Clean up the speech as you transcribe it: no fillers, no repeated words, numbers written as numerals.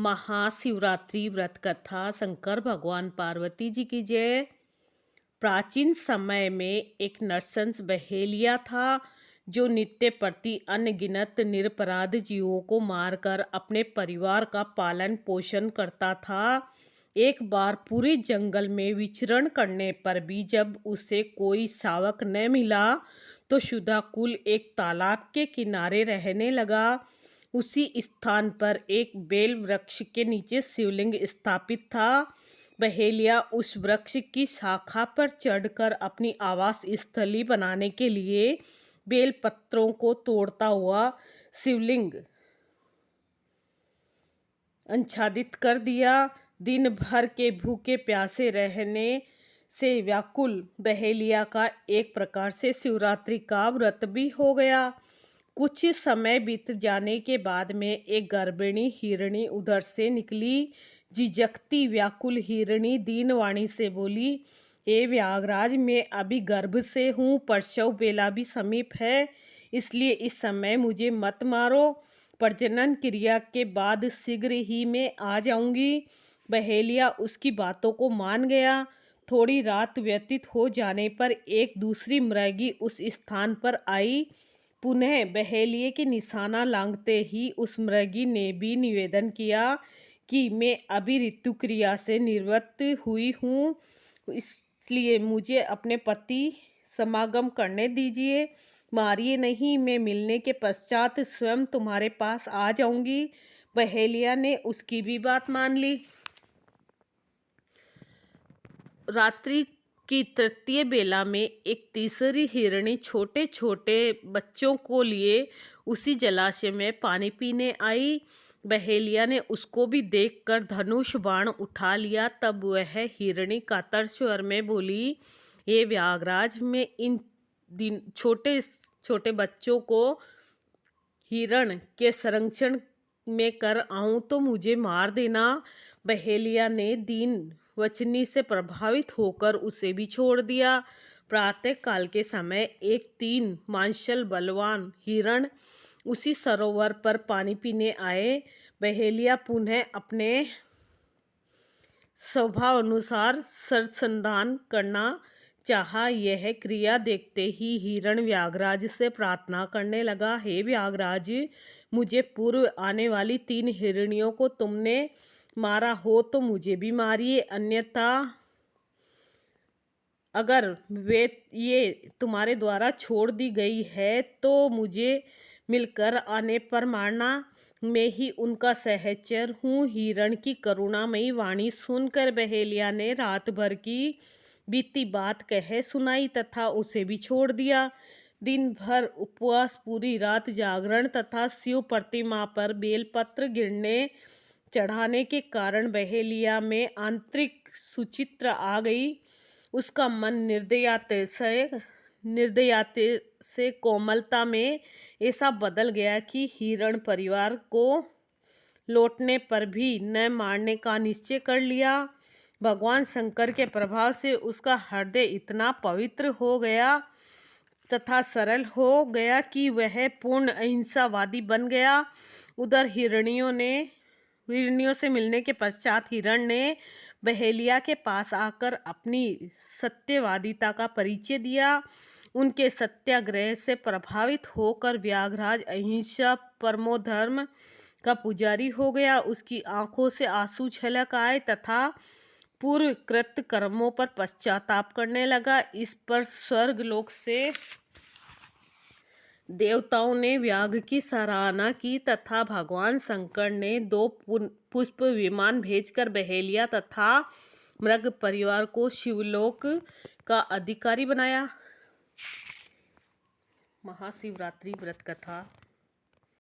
महाशिवरात्रि व्रत कथा शंकर भगवान पार्वती जी की जय। प्राचीन समय में एक नरसंस बहेलिया था जो नित्य प्रति अनगिनत निरपराध जीवों को मारकर अपने परिवार का पालन पोषण करता था। एक बार पूरे जंगल में विचरण करने पर भी जब उसे कोई शावक न मिला तो शुदाकुल एक तालाब के किनारे रहने लगा। उसी स्थान पर एक बेल वृक्ष के नीचे शिवलिंग स्थापित था। बहेलिया उस वृक्ष की शाखा पर चढ़कर अपनी आवास स्थली बनाने के लिए बेल पत्रों को तोड़ता हुआ शिवलिंग आच्छादित कर दिया। दिन भर के भूखे प्यासे रहने से व्याकुल बहेलिया का एक प्रकार से शिवरात्रि का व्रत भी हो गया। कुछ समय बीत जाने के बाद में एक गर्भिणी हिरणी उधर से निकली। झिझकती व्याकुल हिरणी दीनवाणी से बोली, हे व्याघ्रराज, मैं अभी गर्भ से हूँ, प्रसव बेला भी समीप है, इसलिए इस समय मुझे मत मारो। प्रजनन क्रिया के बाद शीघ्र ही मैं आ जाऊंगी। बहेलिया उसकी बातों को मान गया। थोड़ी रात व्यतीत हो जाने पर एक दूसरी मृगी उस स्थान पर आई। पुनः बहेलिये के निशाना लांघते ही उस मृगी ने भी निवेदन किया कि मैं अभी ऋतु क्रिया से निवृत्त हुई हूँ, इसलिए मुझे अपने पति समागम करने दीजिए। मारिए नहीं, मैं मिलने के पश्चात स्वयं तुम्हारे पास आ जाऊंगी। बहेलिया ने उसकी भी बात मान ली। रात्रि की तृतीय बेला में एक तीसरी हिरणी छोटे छोटे बच्चों को लिए उसी जलाशय में पानी पीने आई। बहेलिया ने उसको भी देखकर धनुष बाण उठा लिया। तब वह हिरणी कातर स्वर में बोली, हे व्याघ्रराज, मैं इन दिन छोटे छोटे बच्चों को हिरण के संरक्षण में कर आऊं तो मुझे मार देना। बहेलिया ने दीन वचनी से प्रभावित होकर उसे भी छोड़ दिया। प्रातः काल के समय एक 3 मांसल बलवान हिरण उसी सरोवर पर पानी पीने आए। बहेलिया पुनः अपने स्वभाव अनुसार सरसंधान करना चाहा। यह क्रिया देखते ही हिरण व्याघ्रराज से प्रार्थना करने लगा, हे व्याघ्रराज, मुझे पूर्व आने वाली 3 हिरणियों को तुमने मारा हो तो मुझे भी मारिए, अन्यथा अगर ये तुम्हारे द्वारा छोड़ दी गई है तो मुझे मिलकर आने पर मारना, मैं ही उनका सहचर हूँ। हिरण की करुणामयी वाणी सुनकर बहेलिया ने रात भर की बीती बात कह सुनाई तथा उसे भी छोड़ दिया। दिन भर उपवास, पूरी रात जागरण तथा शिव प्रतिमा पर बेलपत्र गिरने चढ़ाने के कारण बहेलिया में आंतरिक सुचित्र आ गई। उसका मन निर्दयता से कोमलता में ऐसा बदल गया कि हिरण परिवार को लौटने पर भी न मारने का निश्चय कर लिया। भगवान शंकर के प्रभाव से उसका हृदय इतना पवित्र हो गया तथा सरल हो गया कि वह पूर्ण अहिंसावादी बन गया। उधर हिरणियों से मिलने के पश्चात हिरण ने बहेलिया के पास आकर अपनी सत्यवादिता का परिचय दिया। उनके सत्याग्रह से प्रभावित होकर व्याघ्रराज अहिंसा परमो धर्म का पुजारी हो गया। उसकी आंखों से आंसू छलक आए तथा पूर्व कृत कर्मों पर पश्चाताप करने लगा। इस पर स्वर्गलोक से देवताओं ने व्याघ्र की सराहना की तथा भगवान शंकर ने 2 पुष्प विमान भेजकर बहेलिया तथा मृग परिवार को शिवलोक का अधिकारी बनाया। महाशिवरात्रि व्रत कथा।